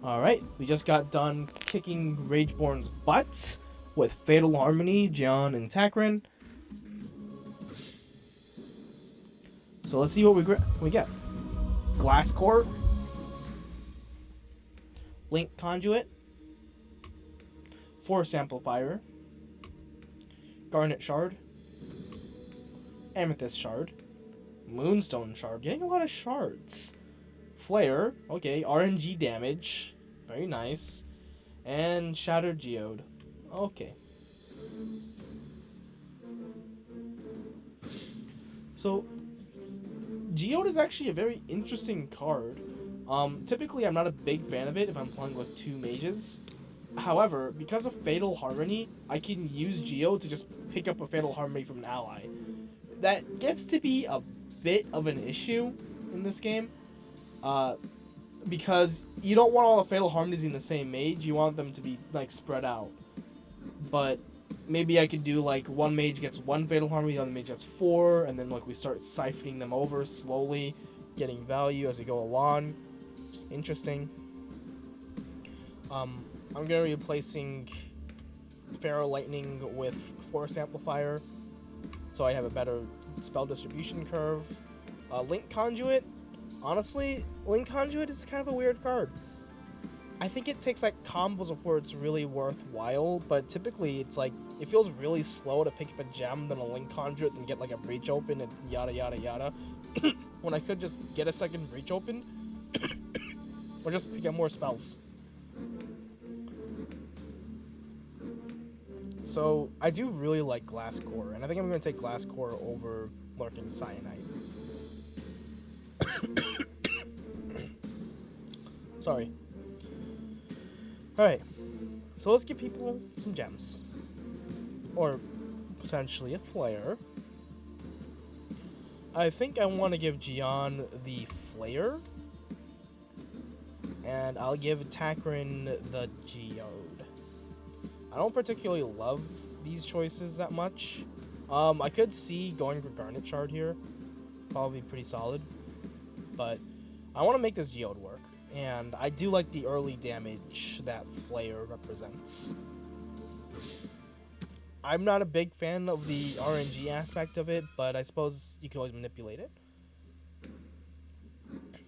Alright, we just got done kicking Rageborn's butts with Fatal Harmony, Jian, and Takrin. So let's see what we get. Glass Core, Link Conduit, Force Amplifier, Garnet Shard, Amethyst Shard, Moonstone Shard, getting a lot of shards. Flare, okay, RNG damage, very nice, and Shattered Geode, okay. So, Geode is actually a very interesting card. Typically, I'm not a big fan of it if I'm playing with two mages. However, because of Fatal Harmony, I can use Geode to just pick up a Fatal Harmony from an ally. That gets to be a bit of an issue in this game. Because you don't want all the Fatal Harmonies in the same mage, you want them to be, like, spread out. But maybe I could do, like, one mage gets one Fatal Harmony, the other mage gets four, and then, like, we start siphoning them over slowly, getting value as we go along. Just interesting. I'm going to be replacing Pharaoh Lightning with Force Amplifier, so I have a better spell distribution curve. Link Conduit. Honestly, Link Conduit is kind of a weird card. I think it takes, like, combos before it's really worthwhile, but typically it's, like, it feels really slow to pick up a gem, then a Link Conduit, and get, like, a Breach open, and yada yada yada. When I could just get a second Breach open, or just pick up more spells. So, I do really like Glass Core, and I think I'm going to take Glass Core over Lurking Cyanide. Sorry. Alright, so let's give people some gems. Or potentially a flare. I think I want to give Jian the flare. And I'll give Takrin the Geode. I don't particularly love these choices that much. I could see going for Garnet Shard here. Probably pretty solid. But I want to make this Geode work. And I do like the early damage that Flare represents. I'm not a big fan of the RNG aspect of it, but I suppose you can always manipulate it.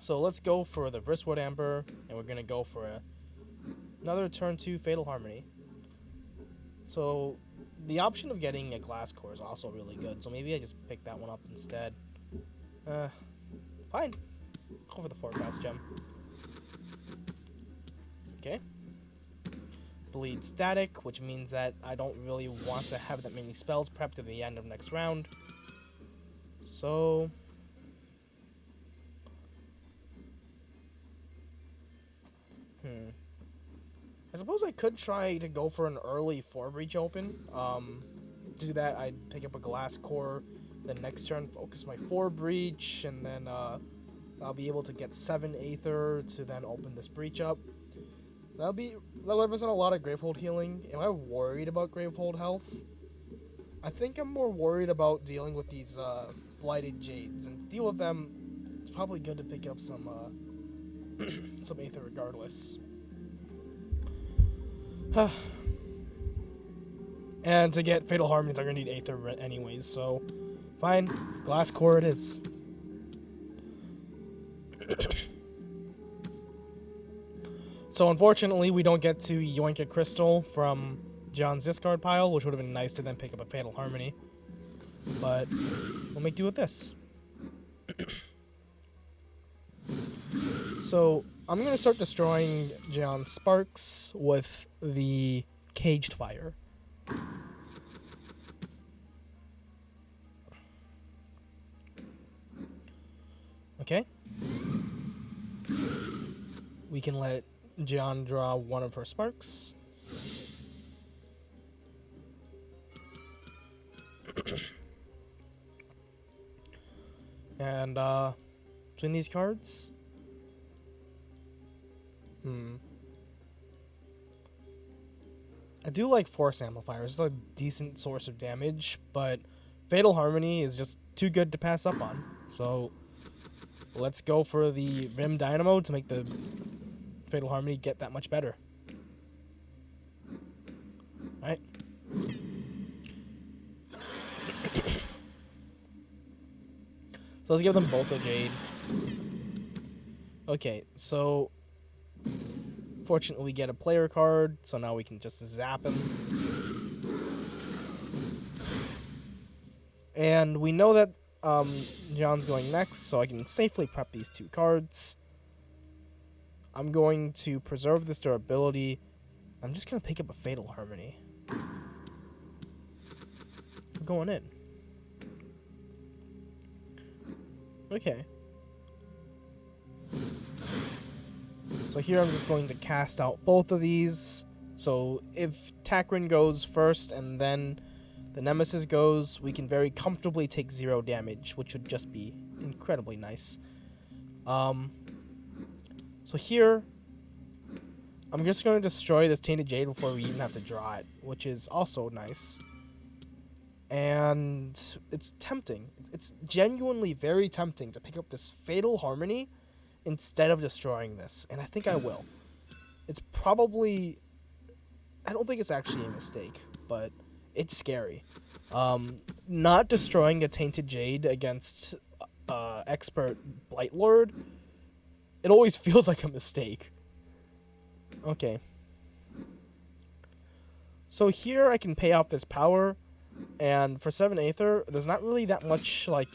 So let's go for the Vristwood Amber, and we're going to go for another turn 2 Fatal Harmony. So the option of getting a Glass Core is also really good, so maybe I just pick that one up instead. Fine. Go for the Forecast Gem. Okay. Bleed Static, which means that I don't really want to have that many spells prepped at the end of next round. So... I suppose I could try to go for an early 4-breach open. To do that, I'd pick up a Glass Core, then next turn focus my 4-breach, and then I'll be able to get 7 Aether to then open this breach up. That'll represent a lot of Gravehold healing. Am I worried about Gravehold health? I think I'm more worried about dealing with these Blighted Jades. And to deal with them, it's probably good to pick up some some Aether regardless. And to get Fatal Harmonies, I'm going to need Aether anyways, so fine. Glass Core it is. So unfortunately, we don't get to yoink a crystal from John's discard pile, which would have been nice to then pick up a Fatal Harmony. But we'll make do with this. So I'm going to start destroying John's Sparks with the Caged Fire. Okay. We can let Jian draw one of her Sparks. And between these cards, I do like Force Amplifier. It's a decent source of damage, but Fatal Harmony is just too good to pass up on. So let's go for the Vim Dynamo to make the Fatal Harmony get that much better. Right? So let's give them both a Jade. Okay, so fortunately we get a player card, so now we can just zap him. And we know that John's going next, so I can safely prep these 2 cards. I'm going to preserve this durability. I'm just going to pick up a Fatal Harmony. I'm going in. Okay. So here I'm just going to cast out both of these. So if Takrin goes first and then the Nemesis goes, we can very comfortably take 0 damage, which would just be incredibly nice. So here, I'm just going to destroy this Tainted Jade before we even have to draw it, which is also nice. And it's tempting. It's genuinely very tempting to pick up this Fatal Harmony instead of destroying this. And I think I will. It's probably... I don't think it's actually a mistake, but it's scary. Not destroying a Tainted Jade against expert Blightlord, it always feels like a mistake. Okay. So here I can pay off this power, and for 7 Aether, there's not really that much, like,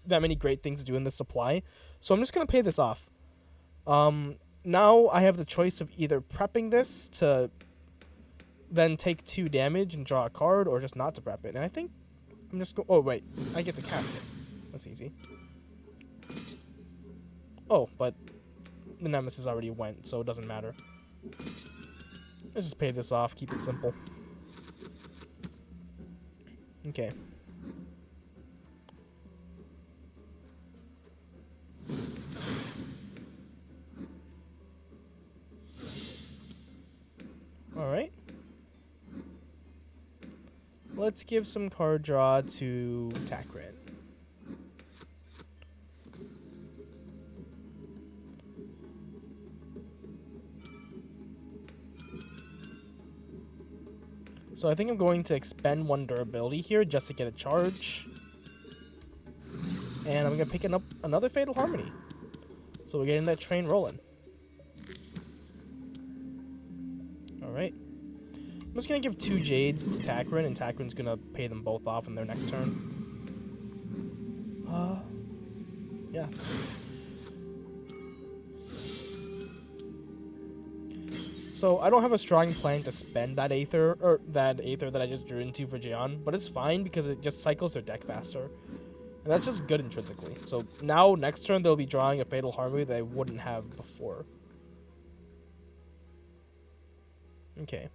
that many great things to do in this supply, so I'm just going to pay this off. Now I have the choice of either prepping this to then take 2 damage and draw a card, or just not to prep it, and I think I'm just oh wait, I get to cast it. That's easy. Oh, but the Nemesis already went, so it doesn't matter. Let's just pay this off, keep it simple. Okay. Alright. Let's give some card draw to Takrin. So I think I'm going to expend 1 durability here just to get a charge. And I'm going to pick up another Fatal Harmony. So we're getting that train rolling. Alright. I'm just going to give 2 Jades to Takrin, and Takrin's going to pay them both off in their next turn. Yeah. So I don't have a strong plan to spend that Aether, or that Aether that I just drew into for Jian, but it's fine because it just cycles their deck faster. And that's just good intrinsically. So now, next turn, they'll be drawing a Fatal Harmony that I wouldn't have before. Okay.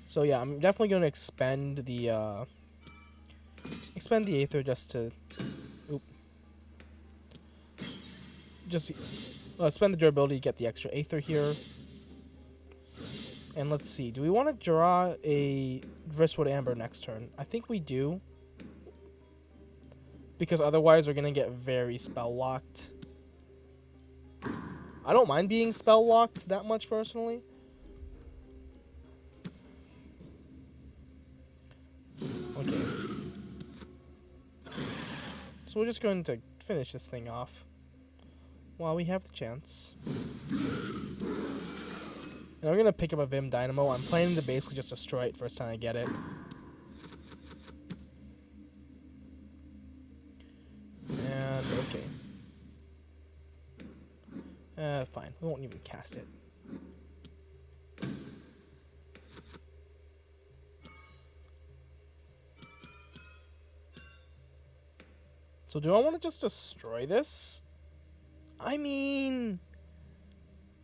So yeah, I'm definitely going to expend the Aether just to... spend the durability to get the extra Aether here. And let's see, do we want to draw a Driftwood Amber next turn? I think we do. Because otherwise we're going to get very spell-locked. I don't mind being spell-locked that much, personally. Okay. So we're just going to finish this thing off while we have the chance. And I'm going to pick up a Vim Dynamo. I'm planning to basically just destroy it first time I get it. And, okay. Fine. We won't even cast it. So do I want to just destroy this? I mean,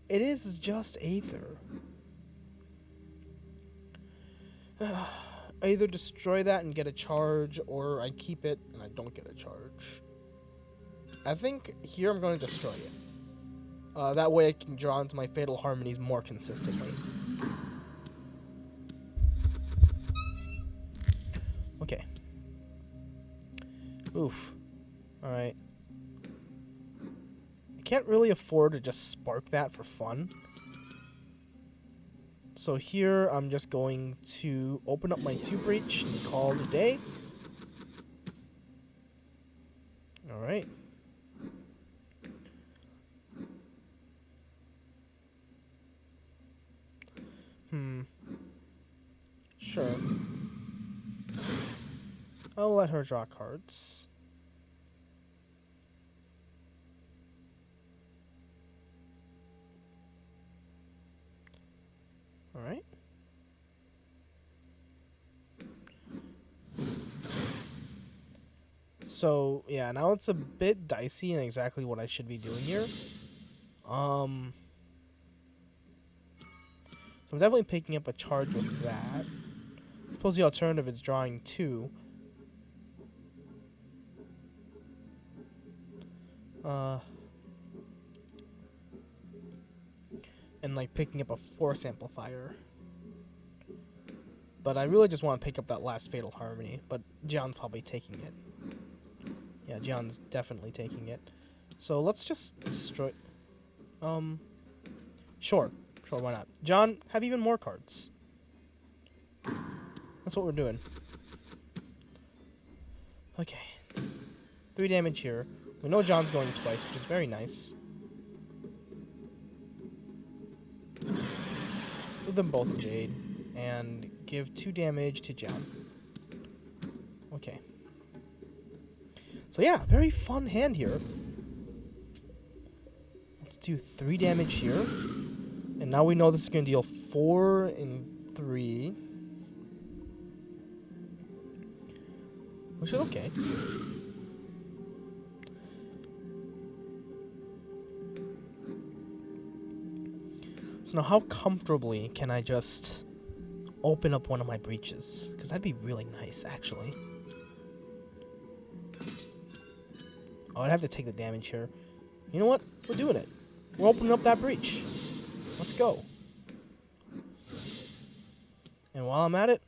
it is just Aether. I either destroy that and get a charge, or I keep it and I don't get a charge. I think here I'm going to destroy it. That way I can draw into my Fatal Harmonies more consistently. Okay. Oof. Alright. I can't really afford to just spark that for fun. So here, I'm just going to open up my 2 breach and call it a day. Alright. Sure. I'll let her draw cards. Alright. So, yeah, now it's a bit dicey and exactly what I should be doing here. So I'm definitely picking up a charge with that. Suppose the alternative is drawing 2. And like picking up a force amplifier. But I really just want to pick up that last Fatal Harmony, but John's probably taking it. Yeah, John's definitely taking it. So let's just destroy... Sure, why not? John, have even more cards. That's what we're doing. Okay. 3 damage here. We know John's going twice, which is very nice. Give them both a Jade. And give 2 damage to John. Okay. So yeah, very fun hand here. Let's do 3 damage here. And now we know this is going to deal 4 and 3. Which is okay. So now how comfortably can I just open up one of my breaches? Because that'd be really nice, actually. Oh, I'd have to take the damage here. You know what? We're doing it. We're opening up that breach. Let's go. And while I'm at it,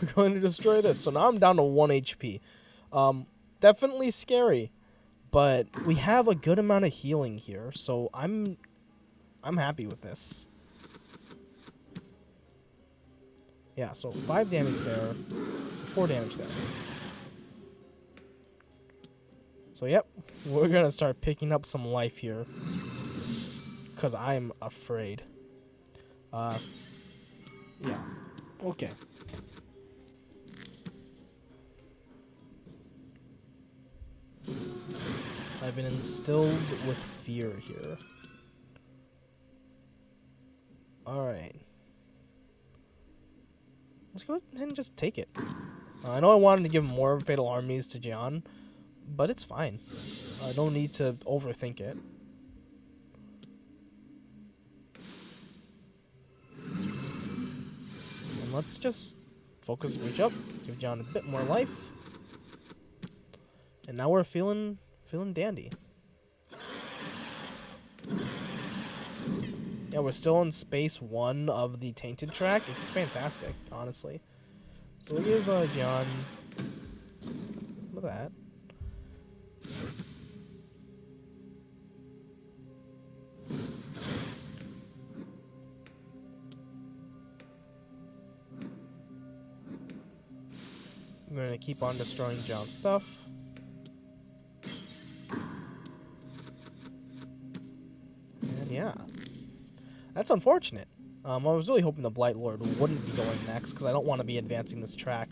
we're going to destroy this. So now I'm down to 1 HP. Definitely scary, but we have a good amount of healing here, so I'm happy with this. Yeah, so 5 damage there, 4 damage there. So yep, we're gonna start picking up some life here, because I'm afraid. Yeah, okay. I've been instilled with fear here. Alright. Let's go ahead and just take it. I know I wanted to give more Fatal Harmonies to John, but it's fine. I don't need to overthink it. And let's just focus reach up, give John a bit more life. And now we're feeling dandy. Yeah, we're still in space 1 of the Tainted track. It's fantastic, honestly. So we'll give John that. I'm going to keep on destroying John's stuff. And yeah. That's unfortunate. I was really hoping the Blight Lord wouldn't be going next, because I don't want to be advancing this track.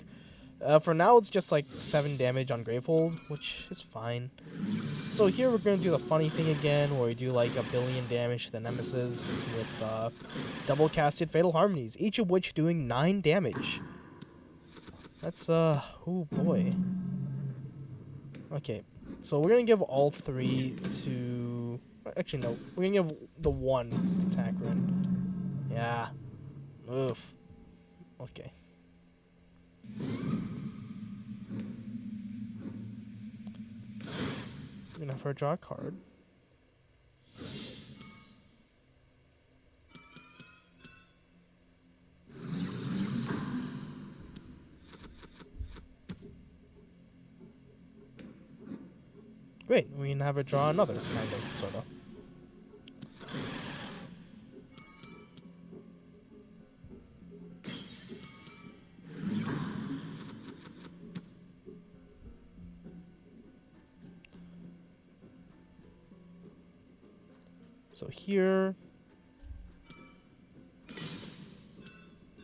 For now, it's just like 7 damage on Gravehold, which is fine. So here we're going to do the funny thing again, where we do like 1 billion damage to the Nemesis with double casted Fatal Harmonies, each of which doing 9 damage. That's, oh boy. Okay, so we're going to give all 3 to... Actually, no. We're going to give the 1 to Takrin. Yeah. Oof. Okay. I'm going to have her draw a card. great. We can have her draw another, kind of, sort of. So here,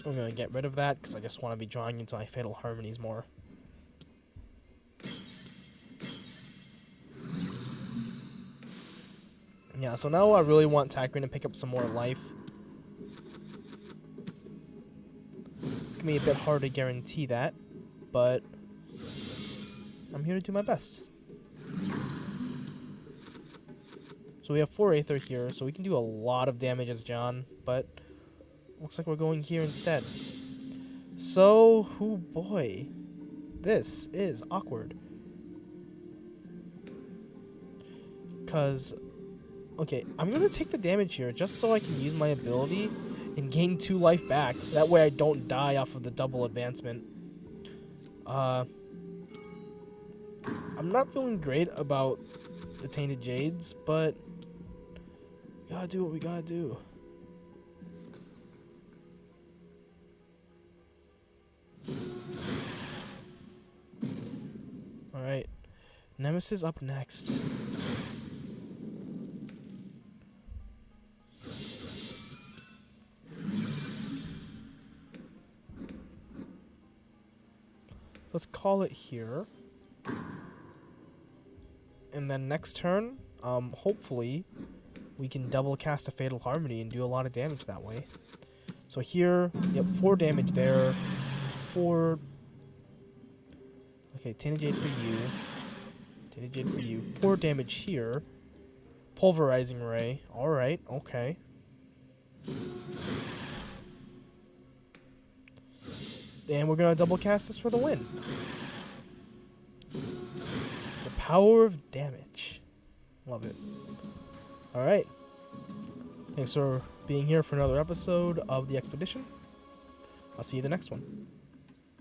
I'm going to get rid of that because I just want to be drawing into my Fatal Harmonies more. Yeah, so now I really want Tackring to pick up some more life. It's going to be a bit hard to guarantee that, but I'm here to do my best. So we have 4 Aether here, so we can do a lot of damage as John, but looks like we're going here instead. So, oh boy, this is awkward. Because, okay, I'm going to take the damage here just so I can use my ability and gain 2 life back. That way I don't die off of the double advancement. I'm not feeling great about the Tainted Jades, but gotta do what we gotta do. Alright. Nemesis up next. Let's call it here. And then next turn, hopefully, we can double cast a Fatal Harmony and do a lot of damage that way. So here, yep, 4 damage there. 4... Okay, Tainted Jade for you. Tainted Jade for you. 4 damage here. Pulverizing Ray. Alright, okay. And we're gonna double cast this for the win. The power of damage. Love it. Alright. Thanks for being here for another episode of The Expedition. I'll see you in the next one.